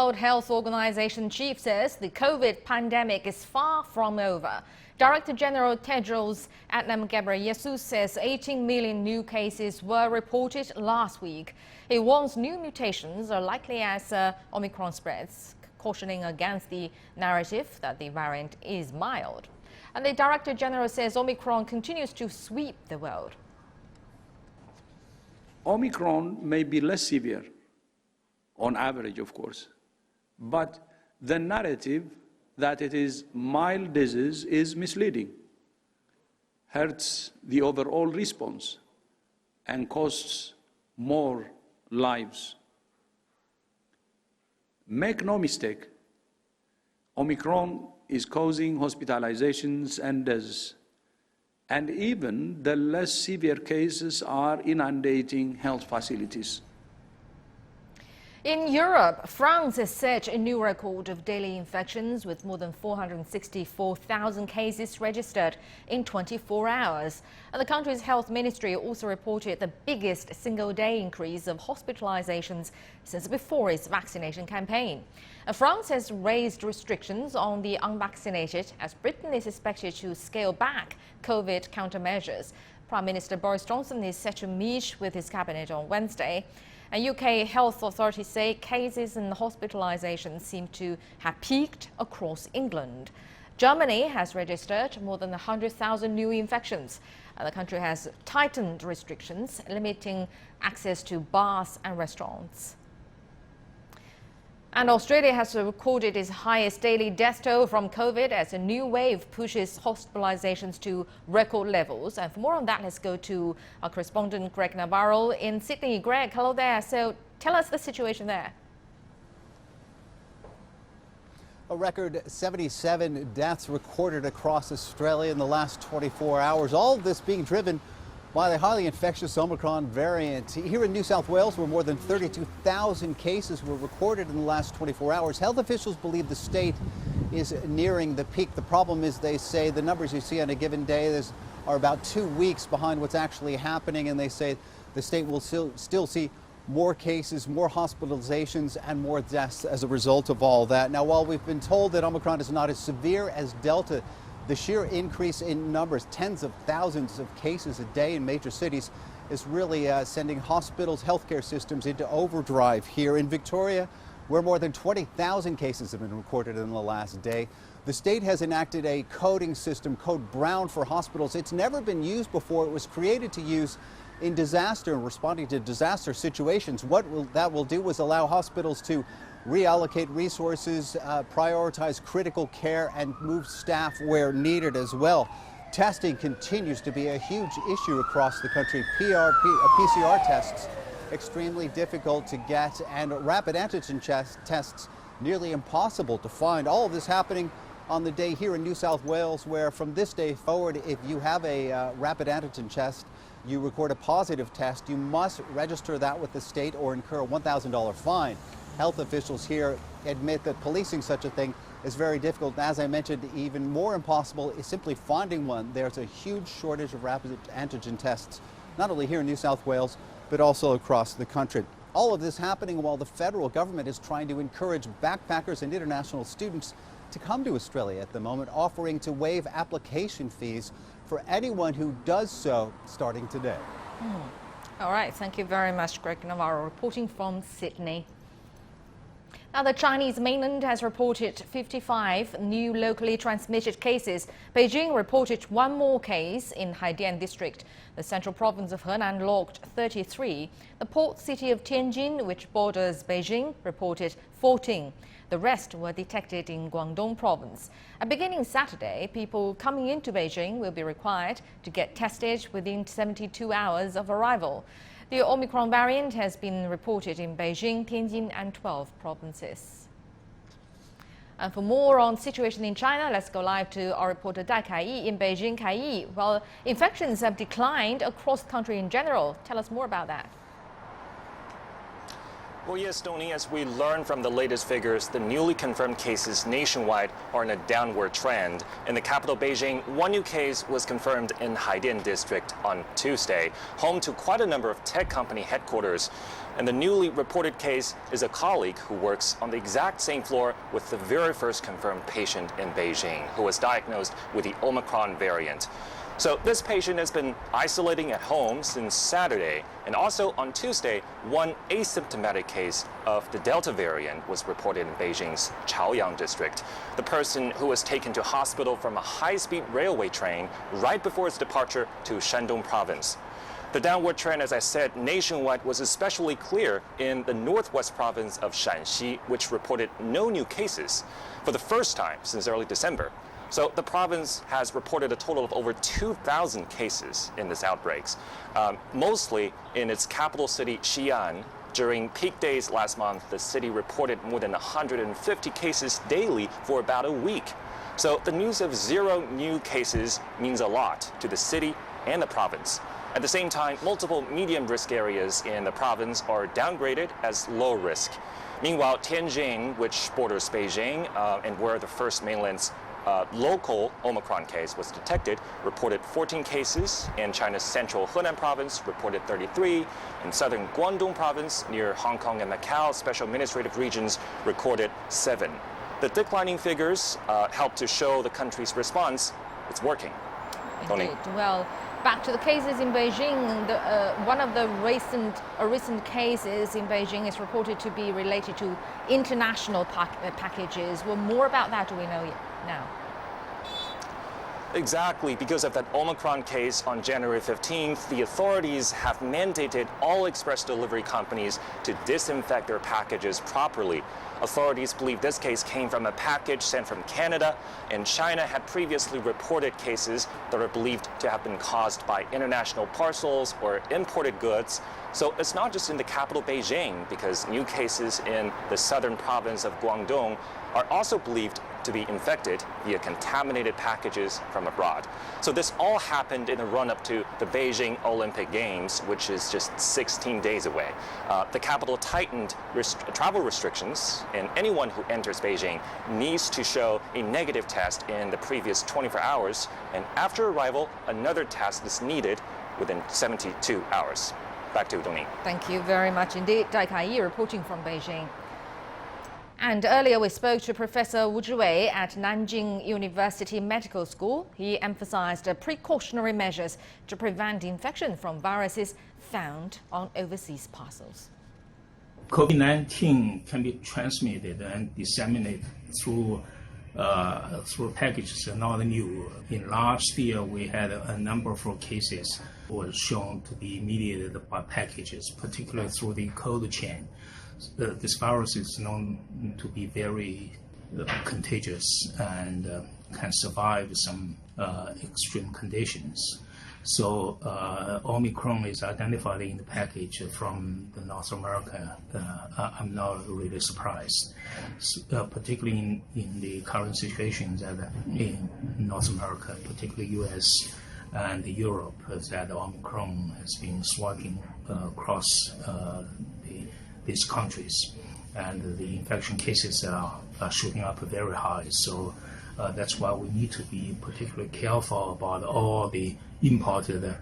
World Health Organization chief says the COVID pandemic is far from over. Director-General Tedros Adhanom Ghebreyesus says 18 million new cases were reported last week. He warns new mutations are likely as Omicron spreads, cautioning against the narrative that the variant is mild. And the Director-General says Omicron continues to sweep the world. Omicron may be less severe, on average, of course, but the narrative that it is mild disease is misleading, hurts the overall response, and costs more lives. Make no mistake, Omicron is causing hospitalizations and deaths, and even the less severe cases are inundating health facilities. In Europe, France has set a new record of daily infections with more than 464,000 cases registered in 24 hours. And the country's health ministry also reported the biggest single-day increase of hospitalizations since before its vaccination campaign. France has raised restrictions on the unvaccinated as Britain is expected to scale back COVID countermeasures. Prime Minister Boris Johnson is set to meet with his cabinet on Wednesday. And UK health authorities say cases and hospitalizations seem to have peaked across England. Germany has registered more than 100,000 new infections. The country has tightened restrictions, limiting access to bars and restaurants. And Australia has recorded its highest daily death toll from COVID as a new wave pushes hospitalizations to record levels. And for more on that, let's go to our correspondent Greg Navarro in Sydney. Greg, hello there. So tell us the situation there. A record 77 deaths recorded across Australia in the last 24 hours. All of this being driven by the highly infectious Omicron variant. Here in New South Wales, where more than 32,000 cases were recorded in the last 24 hours, health officials believe the state is nearing the peak. The problem is, they say, the numbers you see on a given day are about 2 weeks behind what's actually happening, and they say the state will still see more cases, more hospitalizations, and more deaths as a result of all that. Now, while we've been told that Omicron is not as severe as Delta, the sheer increase in numbers, tens of thousands of cases a day in major cities, is really sending hospitals, healthcare systems into overdrive here in Victoria, where more than 20,000 cases have been recorded in the last day. The state has enacted a coding system, Code Brown, for hospitals. It's never been used before. It was created to use in disaster and responding to disaster situations. What that will do is allow hospitals to reallocate resources, prioritize critical care, and move staff where needed as well. Testing continues to be a huge issue across the country. PCR tests extremely difficult to get, and rapid antigen tests nearly impossible to find. All of this happening on the day here in New South Wales, where from this day forward, if you have a rapid antigen test, you record a positive test, you must register that with the state or incur a $1,000 fine. Health officials here admit that policing such a thing is very difficult. As I mentioned, even more impossible is simply finding one. There's a huge shortage of rapid antigen tests, not only here in New South Wales, but also across the country. All of this happening while the federal government is trying to encourage backpackers and international students to come to Australia at the moment, offering to waive application fees for anyone who does so starting today. All right, thank you very much, Greg Navarro, reporting from Sydney. Now, the Chinese mainland has reported 55 new locally transmitted cases. Beijing reported one more case in Haidian district. The central province of Henan logged 33. The port city of Tianjin, which borders Beijing, reported 14. The rest were detected in Guangdong province. And beginning Saturday, people coming into Beijing will be required to get tested within 72 hours of arrival. The Omicron variant has been reported in Beijing, Tianjin, and 12 provinces. And for more on situation in China, let's go live to our reporter Dai Kai-yi in Beijing. Kai-yi, well, infections have declined across the country in general. Tell us more about that. Well, yes, Tony, as we learn from the latest figures, the newly confirmed cases nationwide are in a downward trend. In the capital, Beijing, one new case was confirmed in Haidian district on Tuesday, home to quite a number of tech company headquarters. And the newly reported case is a colleague who works on the exact same floor with the very first confirmed patient in Beijing, who was diagnosed with the Omicron variant. So this patient has been isolating at home since Saturday, and also on Tuesday, one asymptomatic case of the Delta variant was reported in Beijing's Chaoyang district. The person who was taken to hospital from a high-speed railway train right before its departure to Shandong province. The downward trend, as I said, nationwide was especially clear in the northwest province of Shanxi, which reported no new cases for the first time since early December. So the province has reported a total of over 2,000 cases in this outbreaks, mostly in its capital city, Xi'an. During peak days last month, the city reported more than 150 cases daily for about a week. So the news of 0 new cases means a lot to the city and the province. At the same time, multiple medium risk areas in the province are downgraded as low risk. Meanwhile, Tianjin, which borders Beijing and where the first mainland's local Omicron case was detected, reported 14 cases, and China's central Henan province reported 33, and southern Guangdong province near Hong Kong and Macau special administrative regions recorded 7. The declining figures help to show the country's response. It's working. Tony. Well, back to the cases in Beijing. One of the recent cases in Beijing is reported to be related to international packages. Well, more about that do we know now? Exactly. Because of that Omicron case on January 15th, the authorities have mandated all express delivery companies to disinfect their packages properly. Authorities believe this case came from a package sent from Canada, and China had previously reported cases that are believed to have been caused by international parcels or imported goods. So it's not just in the capital Beijing, because new cases in the southern province of Guangdong are also believed to be infected via contaminated packages from abroad. So this all happened in the run-up to the Beijing Olympic Games, which is just 16 days away. The capital tightened travel restrictions, and anyone who enters Beijing needs to show a negative test in the previous 24 hours, and after arrival, another test is needed within 72 hours. Back to you, Dong. Thank you very much indeed. Dai Kai-yi reporting from Beijing. And earlier we spoke to Professor Wu Zhiwei at Nanjing University Medical School. He emphasized precautionary measures to prevent infection from viruses found on overseas parcels. COVID-19 can be transmitted and disseminated through packages, not new. In large scale, we had a number of cases were shown to be mediated by packages, particularly through the cold chain. This virus is known to be very contagious and can survive some extreme conditions. So Omicron is identified in the package from the North America. I'm not really surprised, particularly in the current situation that in North America, particularly US and Europe, that Omicron has been swagging across these countries, and the infection cases are shooting up very high. So that's why we need to be particularly careful about all the imported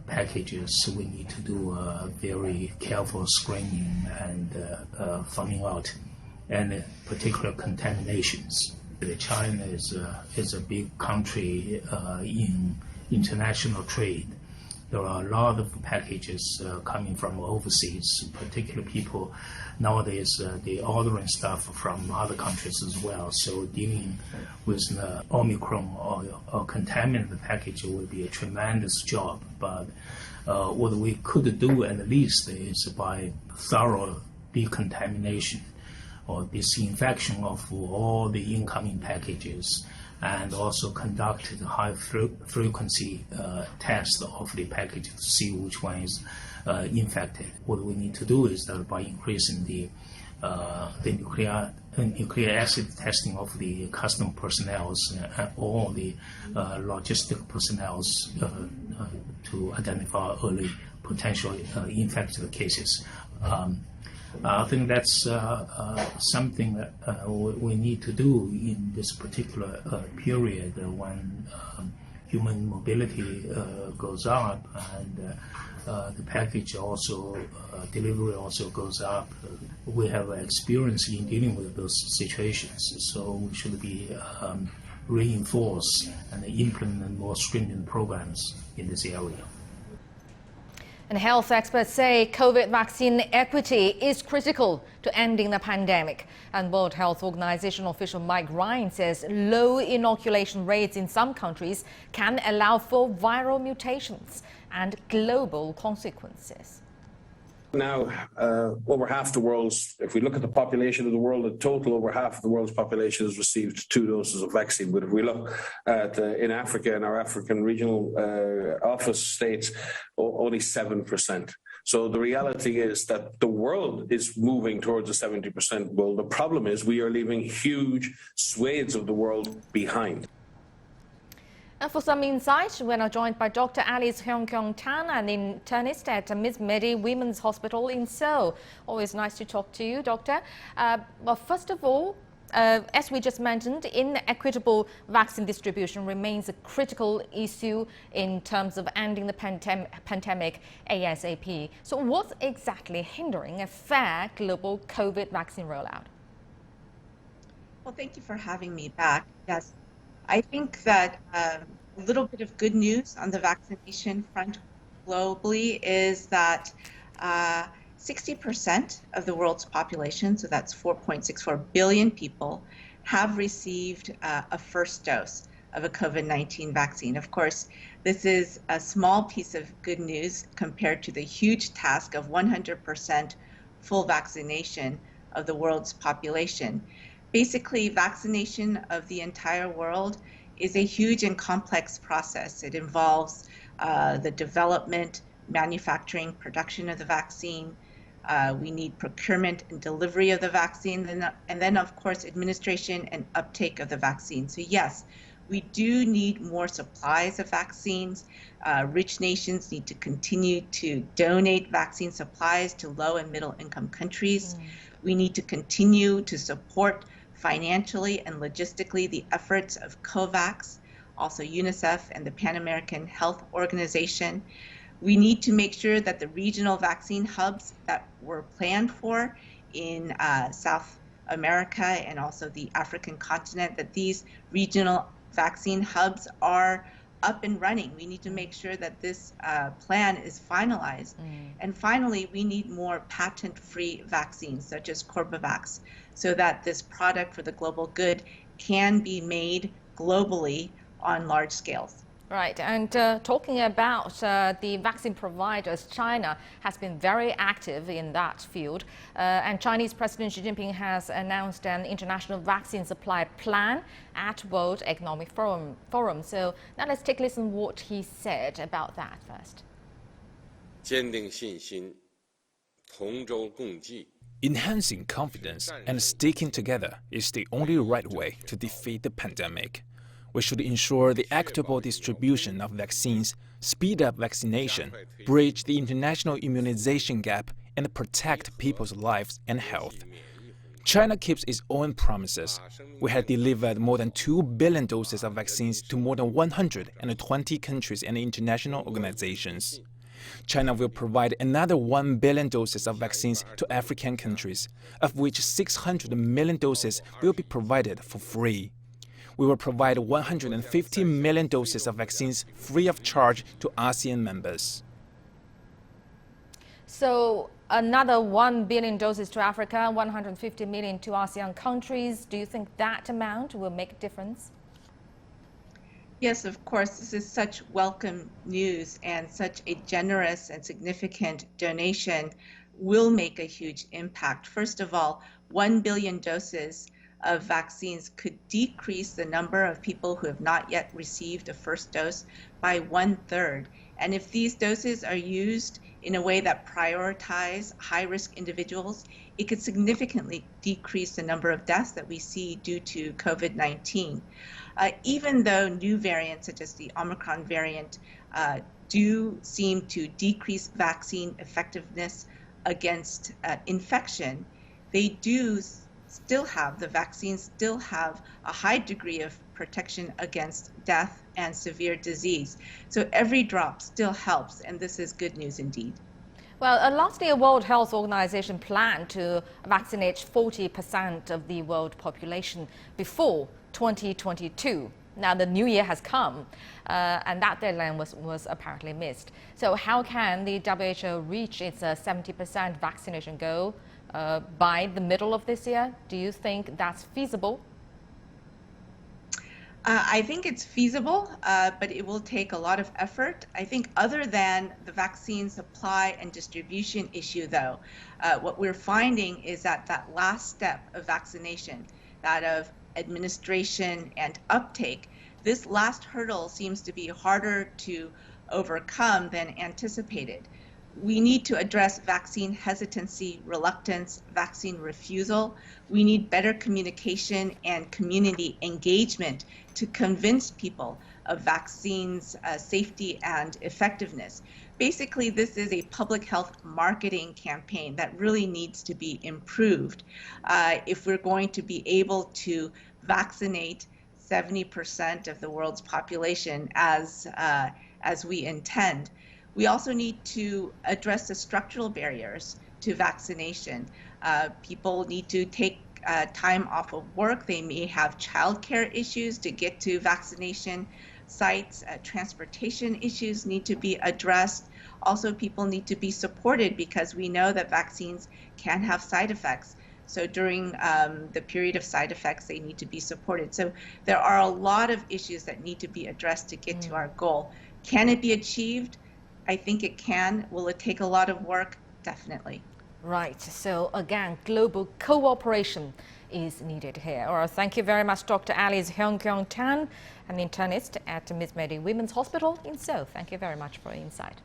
packages. We need to do a very careful screening and finding out any particular contaminations. China is a big country in international trade. There are a lot of packages coming from overseas, particularly people nowadays, they ordering stuff from other countries as well. So dealing with the Omicron or contaminated package will be a tremendous job. But what we could do at least is by thorough decontamination or disinfection of all the incoming packages, and also conduct the high-frequency test of the package to see which one is infected. What we need to do is that by increasing the nucleic acid testing of the custom personnel and all the logistic personnel to identify early potential infected cases. I think that's something that we need to do in this particular period when human mobility goes up and the package also, delivery also goes up. We have experience in dealing with those situations, so we should be reinforce and implement more stringent programs in this area. And health experts say COVID vaccine equity is critical to ending the pandemic. And World Health Organization official Mike Ryan says low inoculation rates in some countries can allow for viral mutations and global consequences. Now, over half the world's, if we look at the population of the world, in total, over half of the world's population has received 2 doses of vaccine. But if we look at in Africa, in our African regional office states, only 7%. So the reality is that the world is moving towards a 70% goal. The problem is we are leaving huge swathes of the world behind. And for some insight, we're now joined by Dr. Alice Hyung-Kyung-Tan, an internist at Miss Medi Women's Hospital in Seoul. Always nice to talk to you, Doctor. Well, first of all, as we just mentioned, inequitable vaccine distribution remains a critical issue in terms of ending the pandemic ASAP. So what's exactly hindering a fair global COVID vaccine rollout? Well, thank you for having me back. Yes. I think that a little bit of good news on the vaccination front globally is that 60% of the world's population, so that's 4.64 billion people, have received a first dose of a COVID-19 vaccine. Of course, this is a small piece of good news compared to the huge task of 100% full vaccination of the world's population. Basically, vaccination of the entire world is a huge and complex process. It involves the development, manufacturing, production of the vaccine. We need procurement and delivery of the vaccine, and then, of course, administration and uptake of the vaccine. So yes, we do need more supplies of vaccines. Rich nations need to continue to donate vaccine supplies to low and middle income countries. We need to continue to support financially and logistically the efforts of COVAX, also UNICEF and the Pan American Health Organization. We need to make sure that the regional vaccine hubs that were planned for in South America and also the African continent, that these regional vaccine hubs are up and running. We need to make sure that this plan is finalized. And finally, we need more patent-free vaccines, such as Corbavax, so that this product for the global good can be made globally on large scales. Right, and talking about the vaccine providers, China has been very active in that field. And Chinese President Xi Jinping has announced an international vaccine supply plan at World Economic Forum. So now let's take a listen to what he said about that first. Enhancing confidence and sticking together is the only right way to defeat the pandemic. We should ensure the equitable distribution of vaccines, speed up vaccination, bridge the international immunization gap, and protect people's lives and health. China keeps its own promises. We have delivered more than 2 billion doses of vaccines to more than 120 countries and international organizations. China will provide another 1 billion doses of vaccines to African countries, of which 600 million doses will be provided for free. We will provide 150 million doses of vaccines free of charge to ASEAN members. So another 1 billion doses to Africa, 150 million to ASEAN countries. Do you think that amount will make a difference? Yes, of course. This is such welcome news, and such a generous and significant donation will make a huge impact. First of all, 1 billion doses of vaccines could decrease the number of people who have not yet received a first dose by 1/3. And if these doses are used in a way that prioritize high-risk individuals, it could significantly decrease the number of deaths that we see due to COVID-19. Even though new variants such as the Omicron variant do seem to decrease vaccine effectiveness against infection, they do still have, the vaccines still have a high degree of protection against death and severe disease. So every drop still helps, and this is good news indeed. Well, last year, World Health Organization planned to vaccinate 40% of the world population before 2022. Now, the new year has come, and that deadline was apparently missed. So how can the WHO reach its 70% vaccination goal by the middle of this year? Do you think that's feasible? I think it's feasible, but it will take a lot of effort. I think other than the vaccine supply and distribution issue, though, what we're finding is that last step of vaccination, that of administration and uptake, this last hurdle seems to be harder to overcome than anticipated. We need to address vaccine hesitancy, reluctance, vaccine refusal. We need better communication and community engagement to convince people of vaccines' safety and effectiveness. Basically, this is a public health marketing campaign that really needs to be improved if we're going to be able to vaccinate 70% of the world's population as we intend. We also need to address the structural barriers to vaccination. People need to take time off of work. They may have childcare issues to get to vaccination sites. Transportation issues need to be addressed. Also, people need to be supported because we know that vaccines can have side effects. So during the period of side effects, they need to be supported. So there are a lot of issues that need to be addressed to get to our goal. Can it be achieved? I think it can. Will it take a lot of work? Definitely. Right. So again, global cooperation is needed here. All right. Thank you very much, Dr. Alice Hyung-kyung Tan, an internist at Miss Mary Women's Hospital in Seoul. Thank you very much for your insight.